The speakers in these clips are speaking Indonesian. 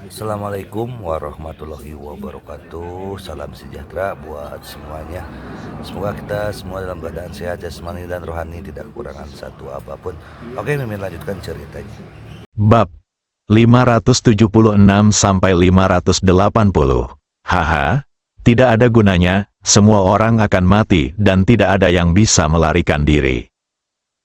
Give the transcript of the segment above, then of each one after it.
Assalamualaikum warahmatullahi wabarakatuh. Salam sejahtera buat semuanya. Semoga kita semua dalam keadaan sehat jasmani dan rohani, tidak kekurangan satu apapun. Oke, Mimin lanjutkan ceritanya. Bab 576 sampai 580. Haha, tidak ada gunanya, semua orang akan mati dan tidak ada yang bisa melarikan diri.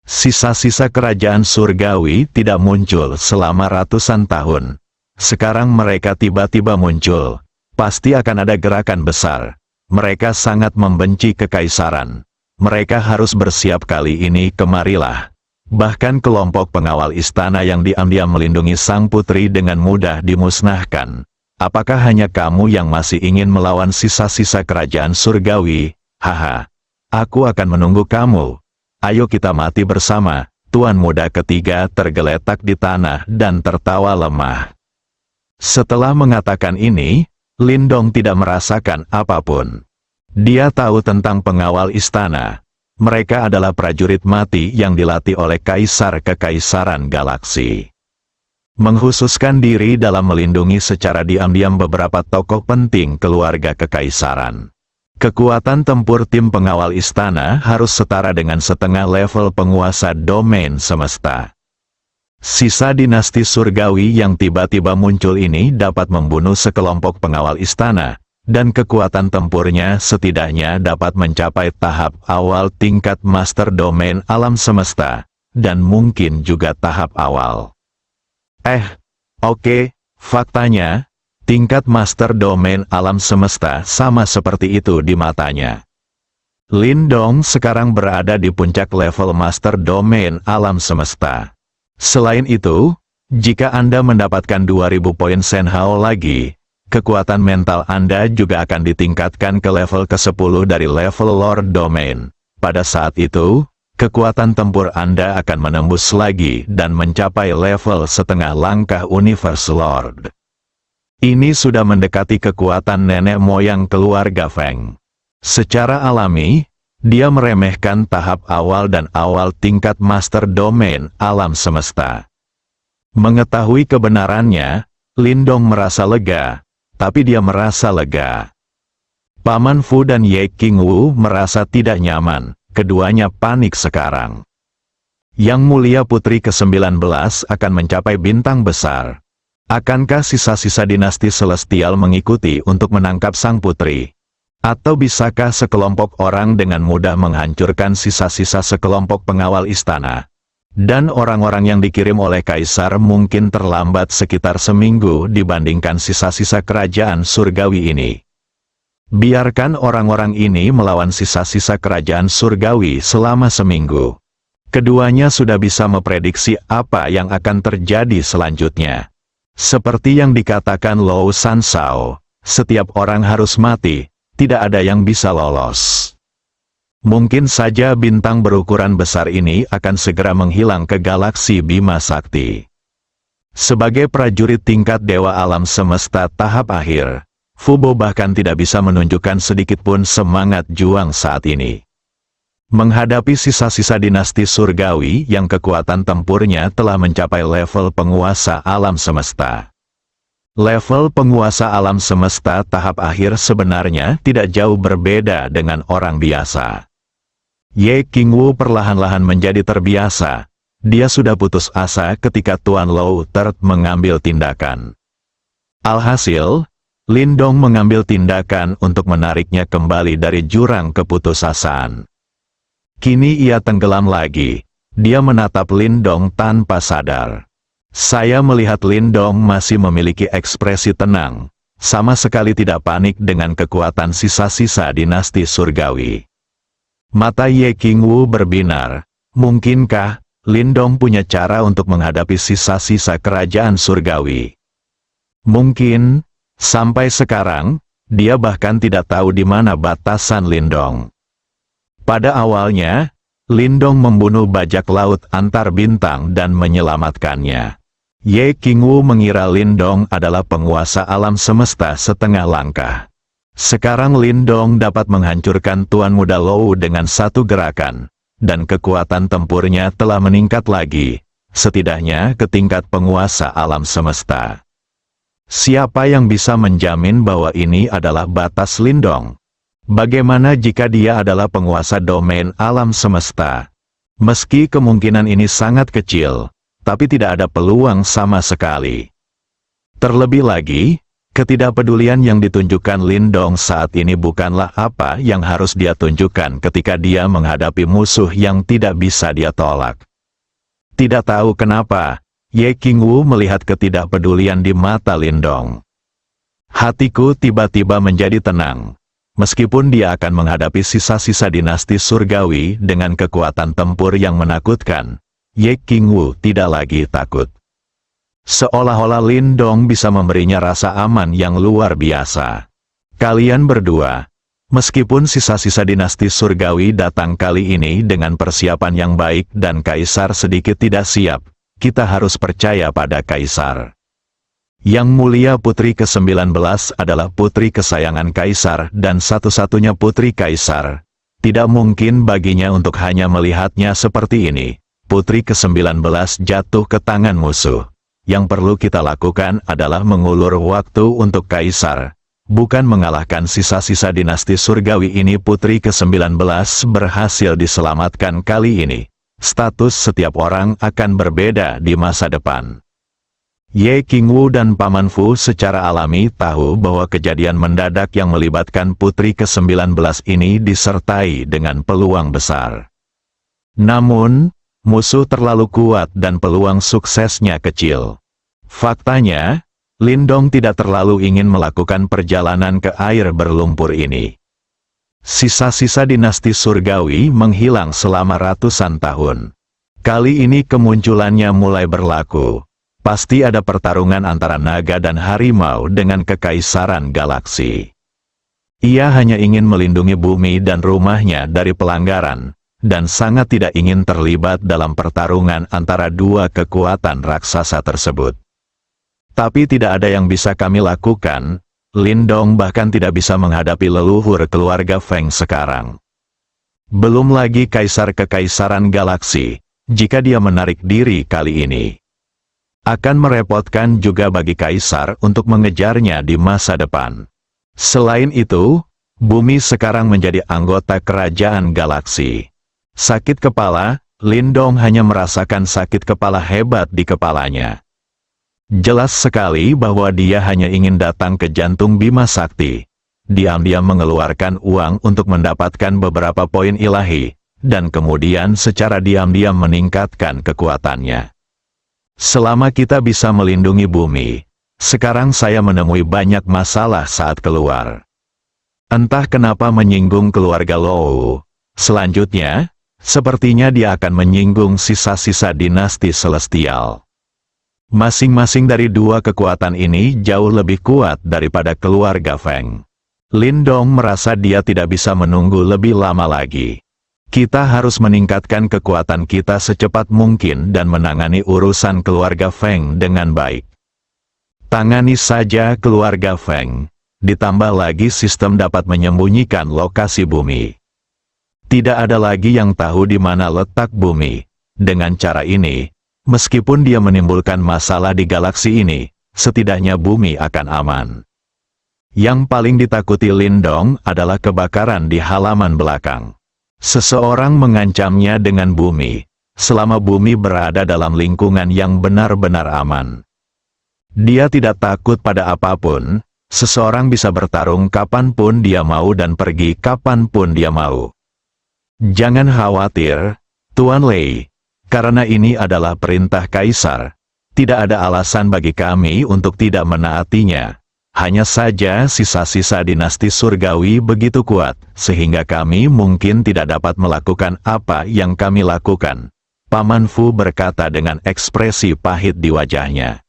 Sisa-sisa kerajaan surgawi tidak muncul selama ratusan tahun. Sekarang mereka tiba-tiba muncul. Pasti akan ada gerakan besar. Mereka sangat membenci kekaisaran. Mereka harus bersiap kali ini, kemarilah. Bahkan kelompok pengawal istana yang diam-diam melindungi sang putri dengan mudah dimusnahkan. Apakah hanya kamu yang masih ingin melawan sisa-sisa kerajaan surgawi? Haha. Aku akan menunggu kamu. Ayo kita mati bersama. Tuan muda ketiga tergeletak di tanah dan tertawa lemah. Setelah mengatakan ini, Lindong tidak merasakan apapun. Dia tahu tentang pengawal istana. Mereka adalah prajurit mati yang dilatih oleh kaisar kekaisaran galaksi. Menghususkan diri dalam melindungi secara diam-diam beberapa tokoh penting keluarga kekaisaran. Kekuatan tempur tim pengawal istana harus setara dengan setengah level penguasa domain semesta. Sisa dinasti surgawi yang tiba-tiba muncul ini dapat membunuh sekelompok pengawal istana, dan kekuatan tempurnya setidaknya dapat mencapai tahap awal tingkat master domain alam semesta, dan mungkin juga tahap awal. Oke, faktanya, tingkat master domain alam semesta sama seperti itu di matanya. Lindong sekarang berada di puncak level master domain alam semesta. Selain itu, jika Anda mendapatkan 2000 poin Senhao lagi, kekuatan mental Anda juga akan ditingkatkan ke level ke-10 dari level Lord Domain. Pada saat itu, kekuatan tempur Anda akan menembus lagi dan mencapai level setengah langkah Universe Lord. Ini sudah mendekati kekuatan nenek moyang keluarga Feng. Secara alami, dia meremehkan tahap awal dan awal tingkat master domain alam semesta. Mengetahui kebenarannya, Lindong merasa lega, tapi dia merasa lega. Paman Fu dan Ye Qingwu merasa tidak nyaman, keduanya panik sekarang. Yang mulia putri ke-19 akan mencapai bintang besar. Akankah sisa-sisa dinasti celestial mengikuti untuk menangkap sang putri? Atau bisakah sekelompok orang dengan mudah menghancurkan sisa-sisa sekelompok pengawal istana? Dan orang-orang yang dikirim oleh kaisar mungkin terlambat sekitar seminggu dibandingkan sisa-sisa kerajaan surgawi ini. Biarkan orang-orang ini melawan sisa-sisa kerajaan surgawi selama seminggu. Keduanya sudah bisa memprediksi apa yang akan terjadi selanjutnya. Seperti yang dikatakan Lou Sansao, setiap orang harus mati. Tidak ada yang bisa lolos. Mungkin saja bintang berukuran besar ini akan segera menghilang ke galaksi Bima Sakti. Sebagai prajurit tingkat dewa alam semesta tahap akhir, Fubo bahkan tidak bisa menunjukkan sedikitpun semangat juang saat ini. Menghadapi sisa-sisa dinasti surgawi yang kekuatan tempurnya telah mencapai level penguasa alam semesta. Level penguasa alam semesta tahap akhir sebenarnya tidak jauh berbeda dengan orang biasa. Ye Qingwu perlahan-lahan menjadi terbiasa. Dia sudah putus asa ketika Tuan Lou Third mengambil tindakan. Alhasil, Lindong mengambil tindakan untuk menariknya kembali dari jurang keputusasaan. Kini ia tenggelam lagi. Dia menatap Lindong tanpa sadar. Saya melihat Lindong masih memiliki ekspresi tenang, sama sekali tidak panik dengan kekuatan sisa-sisa dinasti surgawi. Mata Ye Qingwu berbinar. Mungkinkah Lindong punya cara untuk menghadapi sisa-sisa kerajaan surgawi? Mungkin, sampai sekarang, dia bahkan tidak tahu di mana batasan Lindong. Pada awalnya, Lindong membunuh bajak laut antar bintang dan menyelamatkannya. Ye Qingwu mengira Lindong adalah penguasa alam semesta setengah langkah. Sekarang Lindong dapat menghancurkan Tuan Muda Lou dengan satu gerakan, dan kekuatan tempurnya telah meningkat lagi, setidaknya ke tingkat penguasa alam semesta. Siapa yang bisa menjamin bahwa ini adalah batas Lindong? Bagaimana jika dia adalah penguasa domain alam semesta? Meski kemungkinan ini sangat kecil, tapi tidak ada peluang sama sekali. Terlebih lagi, ketidakpedulian yang ditunjukkan Lindong saat ini bukanlah apa yang harus dia tunjukkan ketika dia menghadapi musuh yang tidak bisa dia tolak. Tidak tahu kenapa, Ye Qingwu melihat ketidakpedulian di mata Lindong. Hatiku tiba-tiba menjadi tenang. Meskipun dia akan menghadapi sisa-sisa dinasti surgawi dengan kekuatan tempur yang menakutkan, Ye Qingwu tidak lagi takut. Seolah-olah Lindong bisa memberinya rasa aman yang luar biasa. Kalian berdua, meskipun sisa-sisa dinasti surgawi datang kali ini dengan persiapan yang baik dan kaisar sedikit tidak siap, kita harus percaya pada kaisar. Yang mulia putri ke-19 adalah putri kesayangan kaisar dan satu-satunya putri kaisar. Tidak mungkin baginya untuk hanya melihatnya seperti ini. Putri ke-19 jatuh ke tangan musuh. Yang perlu kita lakukan adalah mengulur waktu untuk kaisar, bukan mengalahkan sisa-sisa dinasti surgawi ini. Putri ke-19 berhasil diselamatkan kali ini. Status setiap orang akan berbeda di masa depan. Ye Qingwu dan Paman Fu secara alami tahu bahwa kejadian mendadak yang melibatkan putri ke-19 ini disertai dengan peluang besar. Namun, musuh terlalu kuat dan peluang suksesnya kecil. Faktanya, Lindong tidak terlalu ingin melakukan perjalanan ke air berlumpur ini. Sisa-sisa dinasti surgawi menghilang selama ratusan tahun. Kali ini kemunculannya mulai berlaku. Pasti ada pertarungan antara naga dan harimau dengan kekaisaran galaksi. Ia hanya ingin melindungi bumi dan rumahnya dari pelanggaran, dan sangat tidak ingin terlibat dalam pertarungan antara dua kekuatan raksasa tersebut. Tapi tidak ada yang bisa kami lakukan. Lindong bahkan tidak bisa menghadapi leluhur keluarga Feng sekarang. Belum lagi kaisar kekaisaran galaksi, jika dia menarik diri kali ini. Akan merepotkan juga bagi kaisar untuk mengejarnya di masa depan. Selain itu, bumi sekarang menjadi anggota kerajaan galaksi. Sakit kepala, Lindong hanya merasakan sakit kepala hebat di kepalanya. Jelas sekali bahwa dia hanya ingin datang ke jantung Bima Sakti. Diam-diam mengeluarkan uang untuk mendapatkan beberapa poin ilahi, dan kemudian secara diam-diam meningkatkan kekuatannya. Selama kita bisa melindungi bumi, sekarang saya menemui banyak masalah saat keluar. Entah kenapa menyinggung keluarga Lou. Selanjutnya, sepertinya dia akan menyinggung sisa-sisa dinasti celestial. Masing-masing dari dua kekuatan ini jauh lebih kuat daripada keluarga Feng. Lindong merasa dia tidak bisa menunggu lebih lama lagi. Kita harus meningkatkan kekuatan kita secepat mungkin dan menangani urusan keluarga Feng dengan baik. Tangani saja keluarga Feng, ditambah lagi sistem dapat menyembunyikan lokasi bumi. Tidak ada lagi yang tahu di mana letak bumi. Dengan cara ini, meskipun dia menimbulkan masalah di galaksi ini, setidaknya bumi akan aman. Yang paling ditakuti Lindong adalah kebakaran di halaman belakang. Seseorang mengancamnya dengan bumi, selama bumi berada dalam lingkungan yang benar-benar aman. Dia tidak takut pada apapun, seseorang bisa bertarung kapanpun dia mau dan pergi kapanpun dia mau. Jangan khawatir, Tuan Lei, karena ini adalah perintah kaisar, tidak ada alasan bagi kami untuk tidak menaatinya. Hanya saja sisa-sisa dinasti surgawi begitu kuat, sehingga kami mungkin tidak dapat melakukan apa yang kami lakukan. Paman Fu berkata dengan ekspresi pahit di wajahnya.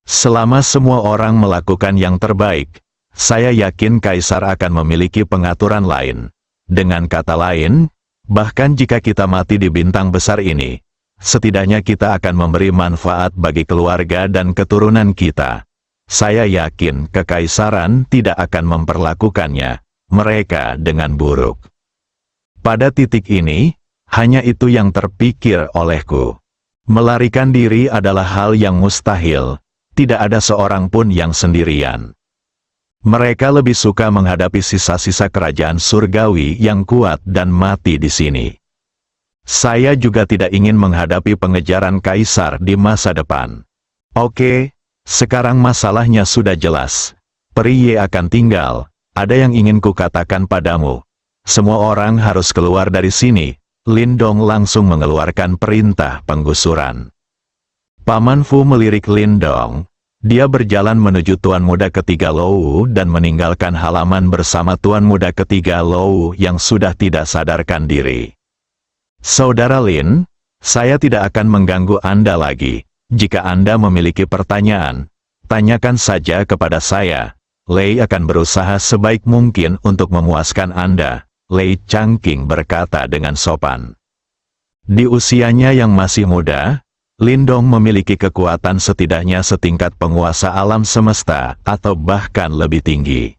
Selama semua orang melakukan yang terbaik, saya yakin kaisar akan memiliki pengaturan lain. Dengan kata lain, bahkan jika kita mati di bintang besar ini, setidaknya kita akan memberi manfaat bagi keluarga dan keturunan kita. Saya yakin kekaisaran tidak akan memperlakukannya, mereka dengan buruk. Pada titik ini, hanya itu yang terpikir olehku. Melarikan diri adalah hal yang mustahil, tidak ada seorang pun yang sendirian. Mereka lebih suka menghadapi sisa-sisa kerajaan surgawi yang kuat dan mati di sini. Saya juga tidak ingin menghadapi pengejaran kaisar di masa depan. Oke, sekarang masalahnya sudah jelas. Peri Ye akan tinggal. Ada yang ingin kukatakan padamu. Semua orang harus keluar dari sini. Lin Dong langsung mengeluarkan perintah penggusuran. Paman Fu melirik Lin Dong. Dia berjalan menuju Tuan Muda ketiga Lou dan meninggalkan halaman bersama Tuan Muda ketiga Lou yang sudah tidak sadarkan diri. Saudara Lin, saya tidak akan mengganggu Anda lagi. Jika Anda memiliki pertanyaan, tanyakan saja kepada saya. Lei akan berusaha sebaik mungkin untuk memuaskan Anda, Lei Changqing berkata dengan sopan. Di usianya yang masih muda, Lin Dong memiliki kekuatan setidaknya setingkat penguasa alam semesta atau bahkan lebih tinggi.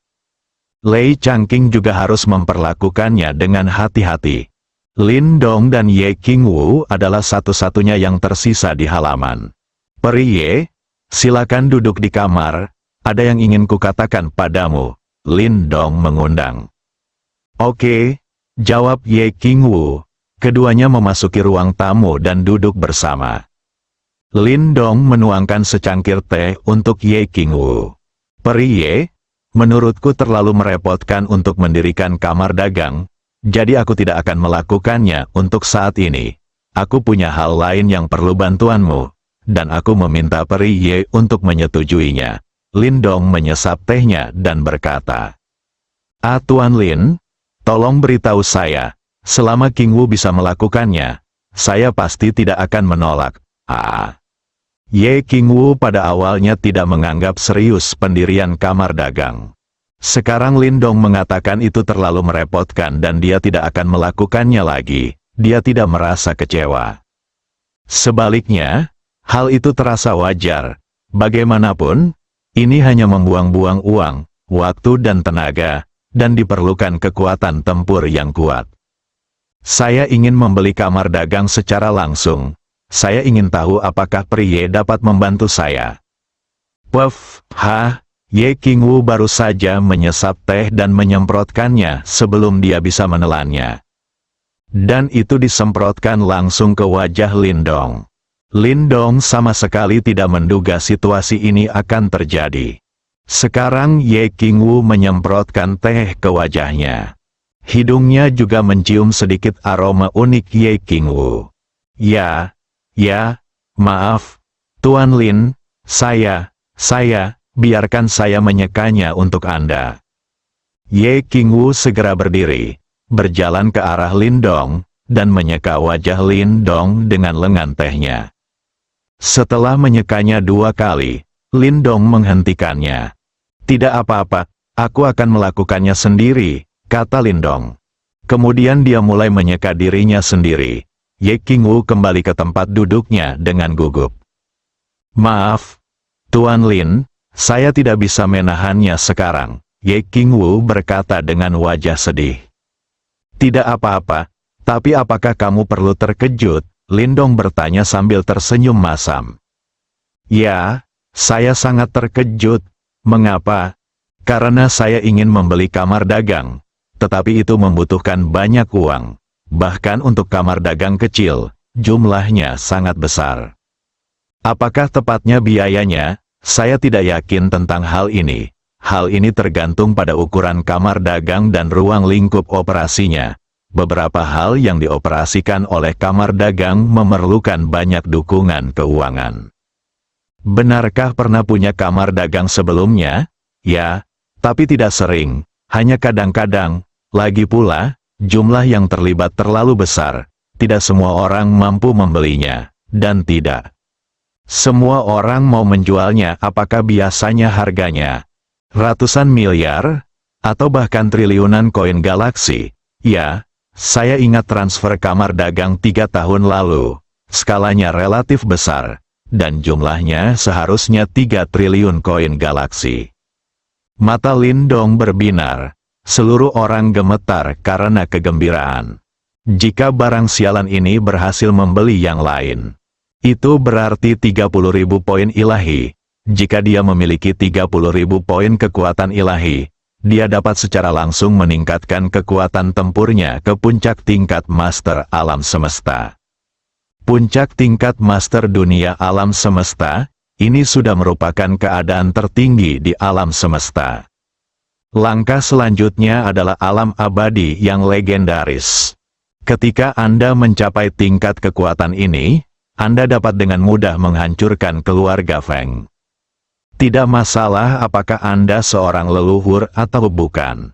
Lei Changqing juga harus memperlakukannya dengan hati-hati. Lin Dong dan Ye Qingwu adalah satu-satunya yang tersisa di halaman. Peri Ye, silakan duduk di kamar. Ada yang ingin kukatakan padamu, Lin Dong mengundang. Oke, jawab Ye Qingwu. Keduanya memasuki ruang tamu dan duduk bersama. Lin Dong menuangkan secangkir teh untuk Ye Qingwu. Peri Ye, menurutku terlalu merepotkan untuk mendirikan kamar dagang, jadi aku tidak akan melakukannya untuk saat ini. Aku punya hal lain yang perlu bantuanmu, dan aku meminta Peri Ye untuk menyetujuinya. Lin Dong menyesap tehnya dan berkata, Tuan Lin, tolong beritahu saya, selama Qingwu bisa melakukannya, saya pasti tidak akan menolak. Ye Qingwu pada awalnya tidak menganggap serius pendirian kamar dagang. Sekarang Lin Dong mengatakan itu terlalu merepotkan dan dia tidak akan melakukannya lagi. Dia tidak merasa kecewa. Sebaliknya, hal itu terasa wajar. Bagaimanapun, ini hanya membuang-buang uang, waktu dan tenaga, dan diperlukan kekuatan tempur yang kuat. Saya ingin membeli kamar dagang secara langsung. Saya ingin tahu apakah Peri Ye dapat membantu saya. Ye Qingwu baru saja menyesap teh dan menyemprotkannya sebelum dia bisa menelannya. Dan itu disemprotkan langsung ke wajah Lin Dong. Lin Dong sama sekali tidak menduga situasi ini akan terjadi. Sekarang Ye Qingwu menyemprotkan teh ke wajahnya. Hidungnya juga mencium sedikit aroma unik Ye Qingwu. Ya, maaf, Tuan Lin, saya, biarkan saya menyekanya untuk Anda. Ye Qingwu segera berdiri, berjalan ke arah Lin Dong, dan menyeka wajah Lin Dong dengan lengan tehnya. Setelah menyekanya 2 kali, Lin Dong menghentikannya. Tidak apa-apa, aku akan melakukannya sendiri, kata Lin Dong. Kemudian dia mulai menyeka dirinya sendiri. Ye Qingwu kembali ke tempat duduknya dengan gugup. Maaf, Tuan Lin, saya tidak bisa menahannya sekarang, Ye Qingwu berkata dengan wajah sedih. Tidak apa-apa, tapi apakah kamu perlu terkejut? Lin Dong bertanya sambil tersenyum masam. Ya, saya sangat terkejut. Mengapa? Karena saya ingin membeli kamar dagang, tetapi itu membutuhkan banyak uang. Bahkan untuk kamar dagang kecil, jumlahnya sangat besar. Apakah tepatnya biayanya? Saya tidak yakin tentang hal ini. Hal ini tergantung pada ukuran kamar dagang dan ruang lingkup operasinya. Beberapa hal yang dioperasikan oleh kamar dagang memerlukan banyak dukungan keuangan. Benarkah pernah punya kamar dagang sebelumnya? Ya, tapi tidak sering, hanya kadang-kadang. Lagi pula, jumlah yang terlibat terlalu besar. Tidak semua orang mampu membelinya, dan tidak semua orang mau menjualnya. Apakah biasanya harganya ratusan miliar, atau bahkan triliunan koin galaksi? Ya, saya ingat transfer kamar dagang 3 tahun lalu. Skalanya relatif besar, dan jumlahnya seharusnya 3 triliun koin galaksi. Mata Lin Dong berbinar. Seluruh orang gemetar karena kegembiraan. Jika barang sialan ini berhasil membeli yang lain, itu berarti 30.000 poin ilahi. Jika dia memiliki 30.000 poin kekuatan ilahi, dia dapat secara langsung meningkatkan kekuatan tempurnya ke puncak tingkat master alam semesta. Puncak tingkat master dunia alam semesta, ini sudah merupakan keadaan tertinggi di alam semesta. Langkah selanjutnya adalah alam abadi yang legendaris. Ketika Anda mencapai tingkat kekuatan ini, Anda dapat dengan mudah menghancurkan keluarga Feng. Tidak masalah apakah Anda seorang leluhur atau bukan.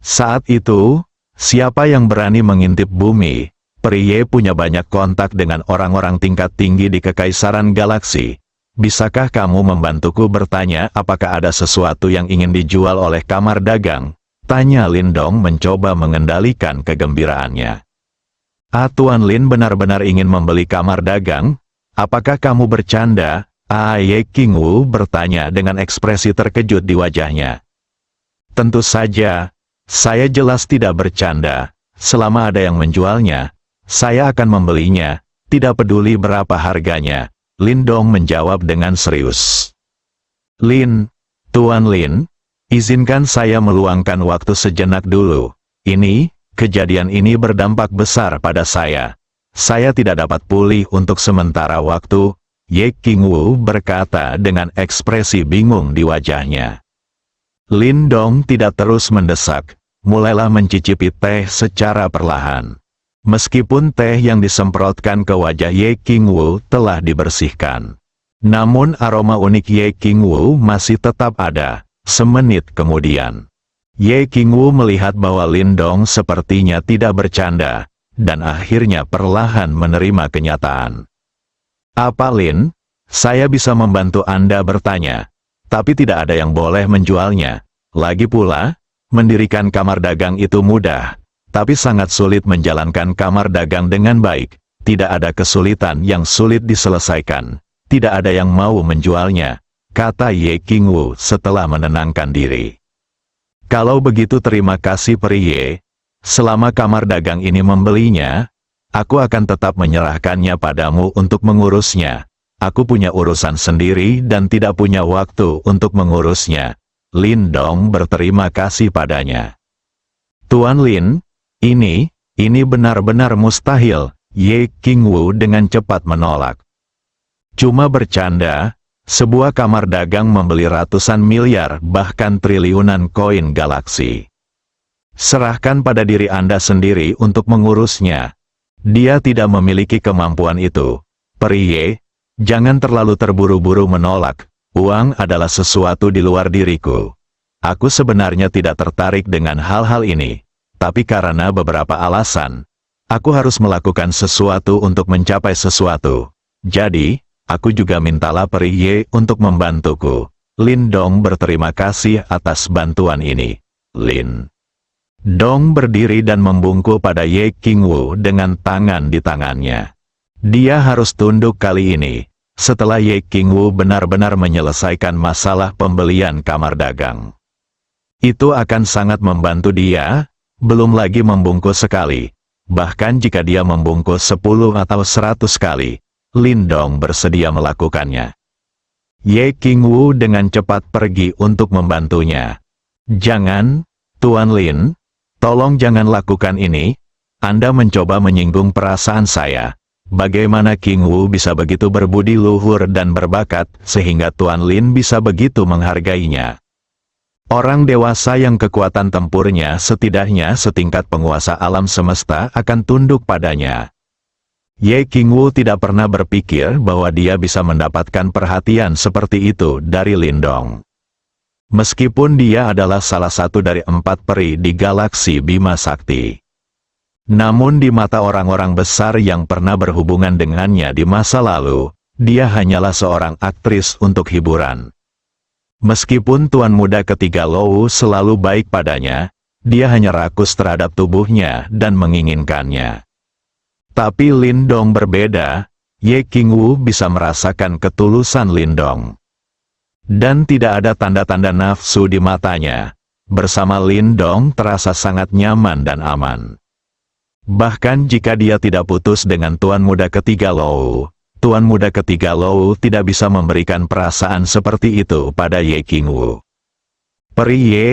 Saat itu, siapa yang berani mengintip bumi, Prie punya banyak kontak dengan orang-orang tingkat tinggi di Kekaisaran Galaksi. Bisakah kamu membantuku bertanya apakah ada sesuatu yang ingin dijual oleh kamar dagang? Tanya Lindong mencoba mengendalikan kegembiraannya. Tuan Lin benar-benar ingin membeli kamar dagang? Apakah kamu bercanda? Ye Qingwu bertanya dengan ekspresi terkejut di wajahnya. Tentu saja, saya jelas tidak bercanda. Selama ada yang menjualnya, saya akan membelinya, tidak peduli berapa harganya. Lindong menjawab dengan serius. Tuan Lin, izinkan saya meluangkan waktu sejenak dulu. Kejadian ini berdampak besar pada saya. Saya tidak dapat pulih untuk sementara waktu, Ye Qingwu berkata dengan ekspresi bingung di wajahnya. Lindong tidak terus mendesak, mulailah mencicipi teh secara perlahan. Meskipun teh yang disemprotkan ke wajah Ye Qingwu telah dibersihkan, namun aroma unik Ye Qingwu masih tetap ada. Semenit kemudian, Ye Qingwu melihat bahwa Lindong sepertinya tidak bercanda, dan akhirnya perlahan menerima kenyataan. Apa Lin? Saya bisa membantu Anda bertanya, tapi tidak ada yang boleh menjualnya. Lagi pula, mendirikan kamar dagang itu mudah, tapi sangat sulit menjalankan kamar dagang dengan baik. Tidak ada kesulitan yang sulit diselesaikan. Tidak ada yang mau menjualnya, kata Ye Qingwu setelah menenangkan diri. Kalau begitu terima kasih Prie. Selama kamar dagang ini membelinya, aku akan tetap menyerahkannya padamu untuk mengurusnya. Aku punya urusan sendiri dan tidak punya waktu untuk mengurusnya. Lindong berterima kasih padanya. Tuan Lin, ini benar-benar mustahil, Ye Qingwu dengan cepat menolak. Cuma bercanda. Sebuah kamar dagang membeli ratusan miliar bahkan triliunan koin galaksi. Serahkan pada diri Anda sendiri untuk mengurusnya. Dia tidak memiliki kemampuan itu. Prie, jangan terlalu terburu-buru menolak. Uang adalah sesuatu di luar diriku. Aku sebenarnya tidak tertarik dengan hal-hal ini. Tapi karena beberapa alasan, aku harus melakukan sesuatu untuk mencapai sesuatu. Jadi, aku juga mintalah Prie untuk membantuku. Lindong berterima kasih atas bantuan ini. Lindong berdiri dan membungkuk pada Ye Qingwu dengan tangan di tangannya. Dia harus tunduk kali ini, setelah Ye Qingwu benar-benar menyelesaikan masalah pembelian kamar dagang. Itu akan sangat membantu dia, belum lagi membungkuk sekali. Bahkan jika dia membungkuk 10 atau 100 kali, Lindong bersedia melakukannya. Ye Qingwu dengan cepat pergi untuk membantunya. Jangan, Tuan Lin, tolong jangan lakukan ini. Anda mencoba menyinggung perasaan saya. Bagaimana Qingwu bisa begitu berbudi luhur dan berbakat, sehingga Tuan Lin bisa begitu menghargainya? Orang dewasa yang kekuatan tempurnya setidaknya setingkat penguasa alam semesta akan tunduk padanya. Ye Qingwu tidak pernah berpikir bahwa dia bisa mendapatkan perhatian seperti itu dari Lindong. Meskipun dia adalah salah satu dari 4 peri di galaksi Bima Sakti. Namun di mata orang-orang besar yang pernah berhubungan dengannya di masa lalu, dia hanyalah seorang aktris untuk hiburan. Meskipun Tuan Muda ketiga Lou selalu baik padanya, dia hanya rakus terhadap tubuhnya dan menginginkannya. Tapi Lindong berbeda, Ye Qingwu bisa merasakan ketulusan Lindong. Dan tidak ada tanda-tanda nafsu di matanya. Bersama Lindong terasa sangat nyaman dan aman. Bahkan jika dia tidak putus dengan Tuan Muda ketiga Lou, Tuan muda ketiga Lou tidak bisa memberikan perasaan seperti itu pada Ye Qingwu. Peri Ye,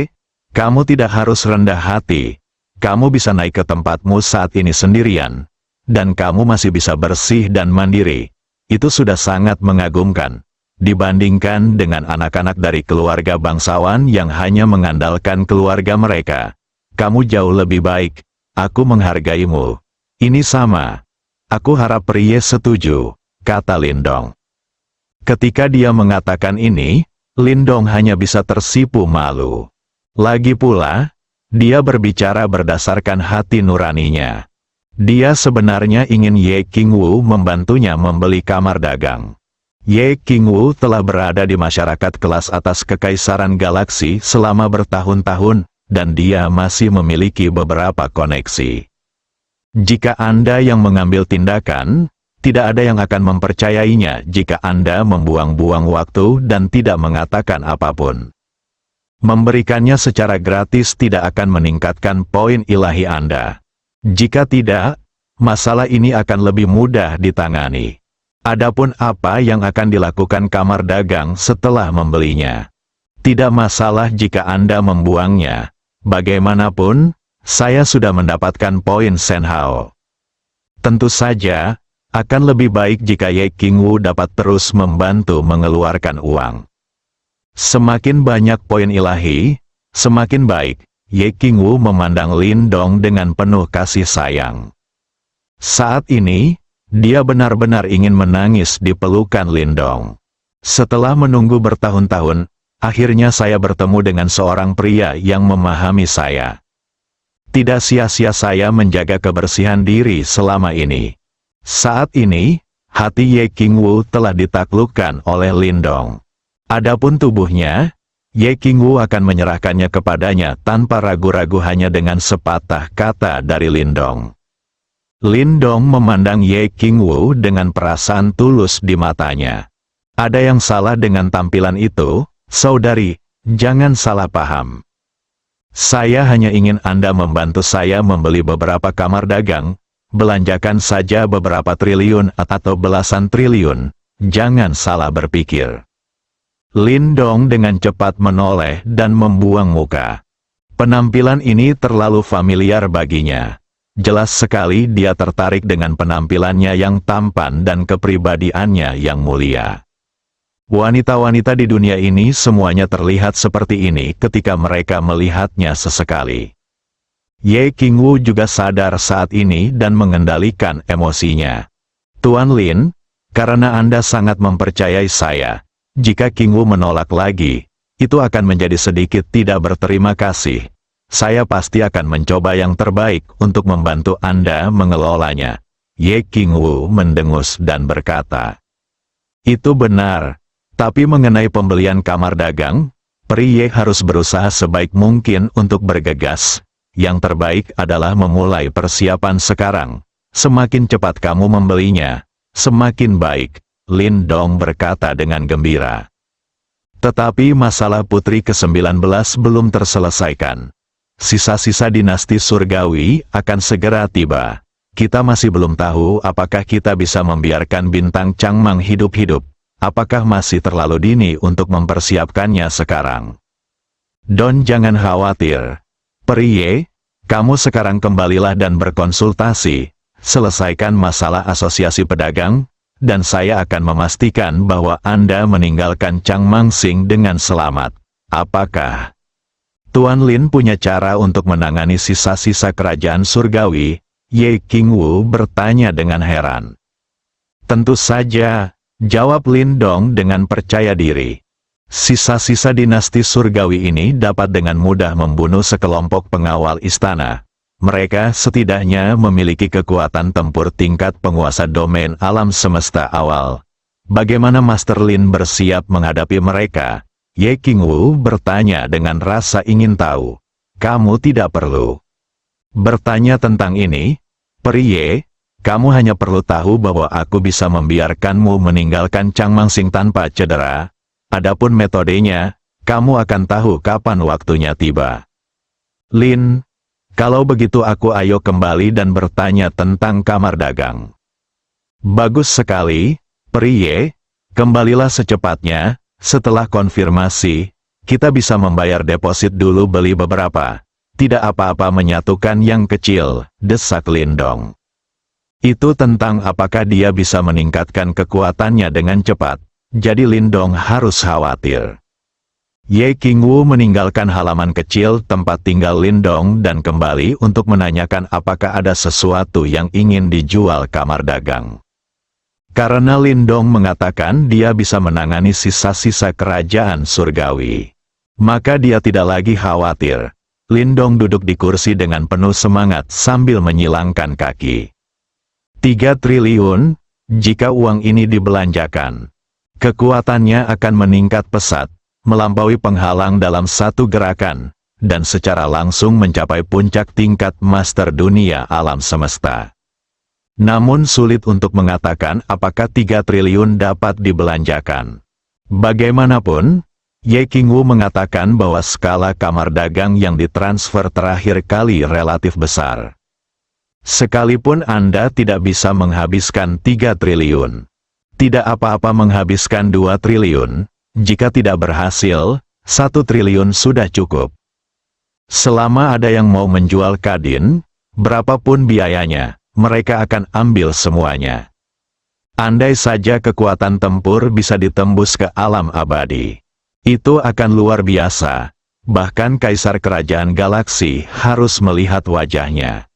kamu tidak harus rendah hati. Kamu bisa naik ke tempatmu saat ini sendirian. Dan kamu masih bisa bersih dan mandiri. Itu sudah sangat mengagumkan. Dibandingkan dengan anak-anak dari keluarga bangsawan yang hanya mengandalkan keluarga mereka. Kamu jauh lebih baik. Aku menghargaimu. Ini sama. Aku harap Peri Ye setuju, kata Lindong. Ketika dia mengatakan ini, Lindong hanya bisa tersipu malu. Lagi pula, dia berbicara berdasarkan hati nuraninya. Dia sebenarnya ingin Ye Qingwu membantunya membeli kamar dagang. Ye Qingwu telah berada di masyarakat kelas atas Kekaisaran Galaksi selama bertahun-tahun, dan dia masih memiliki beberapa koneksi. Jika Anda yang mengambil tindakan, tidak ada yang akan mempercayainya jika Anda membuang-buang waktu dan tidak mengatakan apapun. Memberikannya secara gratis tidak akan meningkatkan poin ilahi Anda. Jika tidak, masalah ini akan lebih mudah ditangani. Adapun apa yang akan dilakukan kamar dagang setelah membelinya? Tidak masalah jika Anda membuangnya. Bagaimanapun, saya sudah mendapatkan poin Senhao. Tentu saja, akan lebih baik jika Ye Qingwu dapat terus membantu mengeluarkan uang. Semakin banyak poin ilahi, semakin baik. Ye Qingwu memandang Lindong dengan penuh kasih sayang. Saat ini, dia benar-benar ingin menangis di pelukan Lindong. Setelah menunggu bertahun-tahun, akhirnya saya bertemu dengan seorang pria yang memahami saya. Tidak sia-sia saya menjaga kebersihan diri selama ini. Saat ini, hati Ye Qingwu telah ditaklukkan oleh Lindong. Adapun tubuhnya, Ye Qingwu akan menyerahkannya kepadanya tanpa ragu-ragu hanya dengan sepatah kata dari Lindong. Lindong memandang Ye Qingwu dengan perasaan tulus di matanya. Ada yang salah dengan tampilan itu, saudari, jangan salah paham. Saya hanya ingin Anda membantu saya membeli beberapa kamar dagang, belanjakan saja beberapa triliun atau belasan triliun, jangan salah berpikir. Lindong dengan cepat menoleh dan membuang muka. Penampilan ini terlalu familiar baginya. Jelas sekali dia tertarik dengan penampilannya yang tampan dan kepribadiannya yang mulia. Wanita-wanita di dunia ini semuanya terlihat seperti ini ketika mereka melihatnya sesekali. Ye Qingwu juga sadar saat ini dan mengendalikan emosinya. Tuan Lin, karena Anda sangat mempercayai saya, jika Qingwu menolak lagi, itu akan menjadi sedikit tidak berterima kasih. Saya pasti akan mencoba yang terbaik untuk membantu Anda mengelolanya. Ye Qingwu mendengus dan berkata, itu benar, tapi mengenai pembelian kamar dagang, Peri Ye harus berusaha sebaik mungkin untuk bergegas. Yang terbaik adalah memulai persiapan sekarang. Semakin cepat kamu membelinya, semakin baik. Lindong berkata dengan gembira. Tetapi masalah putri ke-19 belum terselesaikan. Sisa-sisa dinasti surgawi akan segera tiba. Kita masih belum tahu apakah kita bisa membiarkan bintang Changmang hidup-hidup. Apakah masih terlalu dini untuk mempersiapkannya sekarang? Don jangan khawatir. Peri Ye, kamu sekarang kembalilah dan berkonsultasi. Selesaikan masalah asosiasi pedagang, dan saya akan memastikan bahwa Anda meninggalkan Changmang Sing dengan selamat. Apakah Tuan Lin punya cara untuk menangani sisa-sisa kerajaan surgawi? Ye Qingwu bertanya dengan heran. Tentu saja, jawab Lindong dengan percaya diri. Sisa-sisa dinasti surgawi ini dapat dengan mudah membunuh sekelompok pengawal istana. Mereka setidaknya memiliki kekuatan tempur tingkat penguasa domain alam semesta awal. Bagaimana Master Lin bersiap menghadapi mereka? Ye Qingwu bertanya dengan rasa ingin tahu. Kamu tidak perlu bertanya tentang ini, Peri Ye. Kamu hanya perlu tahu bahwa aku bisa membiarkanmu meninggalkan Changmang Sing tanpa cedera. Adapun metodenya, kamu akan tahu kapan waktunya tiba. Lin, kalau begitu aku ayo kembali dan bertanya tentang kamar dagang. Bagus sekali, Peri, kembalilah secepatnya. Setelah konfirmasi, kita bisa membayar deposit dulu beli beberapa. Tidak apa-apa menyatukan yang kecil, desak Lindong. Itu tentang apakah dia bisa meningkatkan kekuatannya dengan cepat. Jadi Lindong harus khawatir. Ye Qingwu meninggalkan halaman kecil tempat tinggal Lindong dan kembali untuk menanyakan apakah ada sesuatu yang ingin dijual kamar dagang. Karena Lindong mengatakan dia bisa menangani sisa-sisa kerajaan surgawi, maka dia tidak lagi khawatir. Lindong duduk di kursi dengan penuh semangat sambil menyilangkan kaki. 3 triliun, jika uang ini dibelanjakan, kekuatannya akan meningkat pesat, melampaui penghalang dalam satu gerakan, dan secara langsung mencapai puncak tingkat master dunia alam semesta. Namun sulit untuk mengatakan apakah 3 triliun dapat dibelanjakan. Bagaimanapun, Ye Qingwu mengatakan bahwa skala kamar dagang yang ditransfer terakhir kali relatif besar. Sekalipun Anda tidak bisa menghabiskan 3 triliun, tidak apa-apa menghabiskan 2 triliun, jika tidak berhasil, 1 triliun sudah cukup. Selama ada yang mau menjual Kadin, berapapun biayanya, mereka akan ambil semuanya. Andai saja kekuatan tempur bisa ditembus ke alam abadi, itu akan luar biasa. Bahkan Kaisar Kerajaan Galaksi harus melihat wajahnya.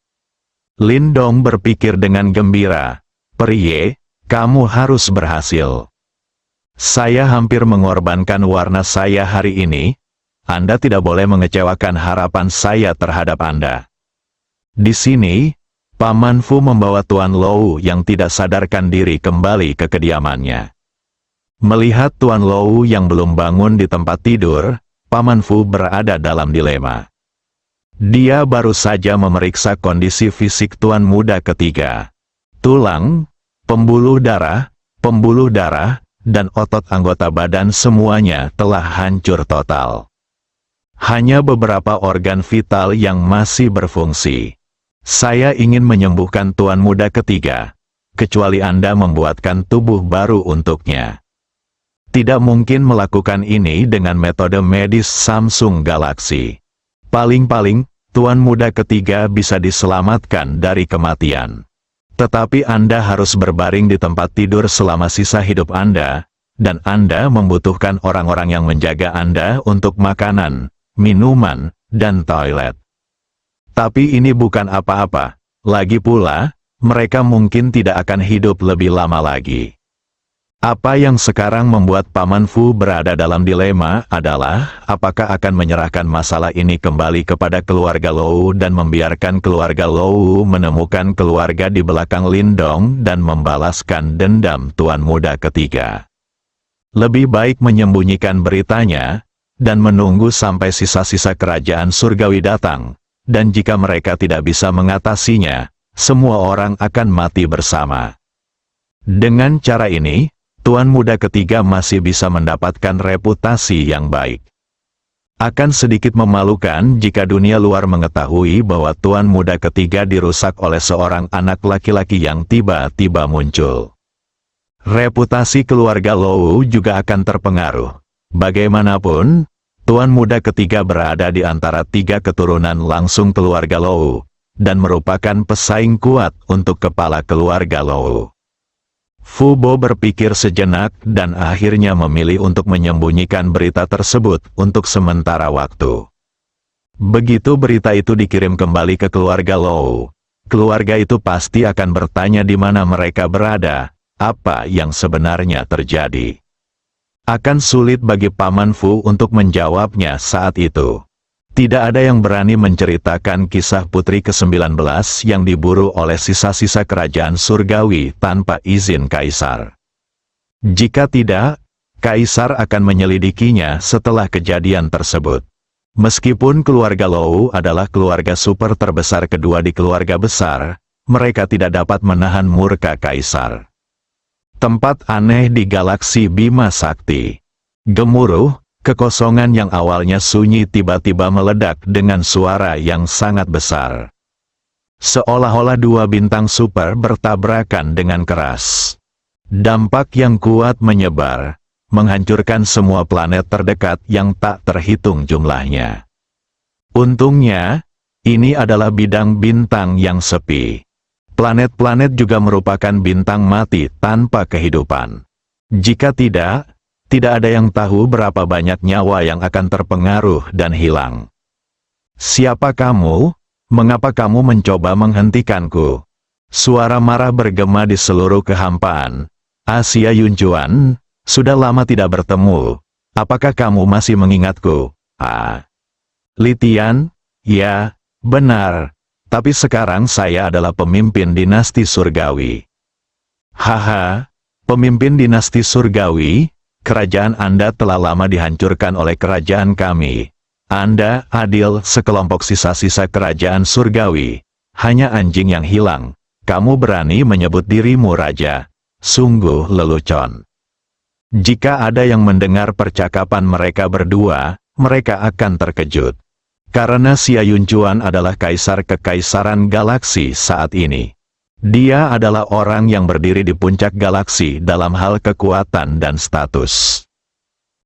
Lindong berpikir dengan gembira, Peri, kamu harus berhasil. Saya hampir mengorbankan warna saya hari ini. Anda tidak boleh mengecewakan harapan saya terhadap Anda. Di sini, Paman Fu membawa Tuan Lou yang tidak sadarkan diri kembali ke kediamannya. Melihat Tuan Lou yang belum bangun di tempat tidur, Paman Fu berada dalam dilema. Dia baru saja memeriksa kondisi fisik Tuan Muda ketiga. Tulang, pembuluh darah, dan otot anggota badan semuanya telah hancur total. Hanya beberapa organ vital yang masih berfungsi. Saya ingin menyembuhkan Tuan Muda ketiga, kecuali Anda membuatkan tubuh baru untuknya. Tidak mungkin melakukan ini dengan metode medis Samsung Galaxy. Paling-paling, Tuan Muda ketiga bisa diselamatkan dari kematian. Tetapi Anda harus berbaring di tempat tidur selama sisa hidup Anda, dan Anda membutuhkan orang-orang yang menjaga Anda untuk makanan, minuman, dan toilet. Tapi ini bukan apa-apa. Lagi pula, mereka mungkin tidak akan hidup lebih lama lagi. Apa yang sekarang membuat Paman Fu berada dalam dilema adalah, apakah akan menyerahkan masalah ini kembali kepada keluarga Lou dan membiarkan keluarga Lou menemukan keluarga di belakang Lindong dan membalaskan dendam Tuan Muda ketiga. Lebih baik menyembunyikan beritanya, dan menunggu sampai sisa-sisa kerajaan surgawi datang. Dan jika mereka tidak bisa mengatasinya, semua orang akan mati bersama. Dengan cara ini, Tuan Muda ketiga masih bisa mendapatkan reputasi yang baik. Akan sedikit memalukan jika dunia luar mengetahui bahwa Tuan Muda ketiga dirusak oleh seorang anak laki-laki yang tiba-tiba muncul. Reputasi keluarga Lou juga akan terpengaruh. Bagaimanapun, Tuan Muda ketiga berada di antara 3 keturunan langsung keluarga Lou, dan merupakan pesaing kuat untuk kepala keluarga Lou. Fu Bo berpikir sejenak dan akhirnya memilih untuk menyembunyikan berita tersebut untuk sementara waktu. Begitu berita itu dikirim kembali ke keluarga Lou, keluarga itu pasti akan bertanya di mana mereka berada, apa yang sebenarnya terjadi. Akan sulit bagi Paman Fu untuk menjawabnya saat itu. Tidak ada yang berani menceritakan kisah putri ke-19 yang diburu oleh sisa-sisa kerajaan surgawi tanpa izin Kaisar. Jika tidak, Kaisar akan menyelidikinya setelah kejadian tersebut. Meskipun keluarga Lou adalah keluarga super terbesar kedua di keluarga besar, mereka tidak dapat menahan murka Kaisar. Tempat aneh di galaksi Bima Sakti. Gemuruh, kekosongan yang awalnya sunyi tiba-tiba meledak dengan suara yang sangat besar. Seolah-olah 2 bintang super bertabrakan dengan keras. Dampak yang kuat menyebar, menghancurkan semua planet terdekat yang tak terhitung jumlahnya. Untungnya, ini adalah bidang bintang yang sepi. Planet-planet juga merupakan bintang mati tanpa kehidupan. Jika tidak ada yang tahu berapa banyak nyawa yang akan terpengaruh dan hilang. Siapa kamu? Mengapa kamu mencoba menghentikanku? Suara marah bergema di seluruh kehampaan. Xia Yunjuan, sudah lama tidak bertemu. Apakah kamu masih mengingatku? Li Tian, ya, benar. Tapi sekarang saya adalah pemimpin dinasti surgawi. Haha, pemimpin dinasti surgawi? Kerajaan Anda telah lama dihancurkan oleh kerajaan kami. Anda adil sekelompok sisa-sisa kerajaan surgawi. Hanya anjing yang hilang. Kamu berani menyebut dirimu raja. Sungguh lelucon. Jika ada yang mendengar percakapan mereka berdua, mereka akan terkejut. Karena Xia Yunjuan adalah kaisar kekaisaran galaksi saat ini. Dia adalah orang yang berdiri di puncak galaksi dalam hal kekuatan dan status.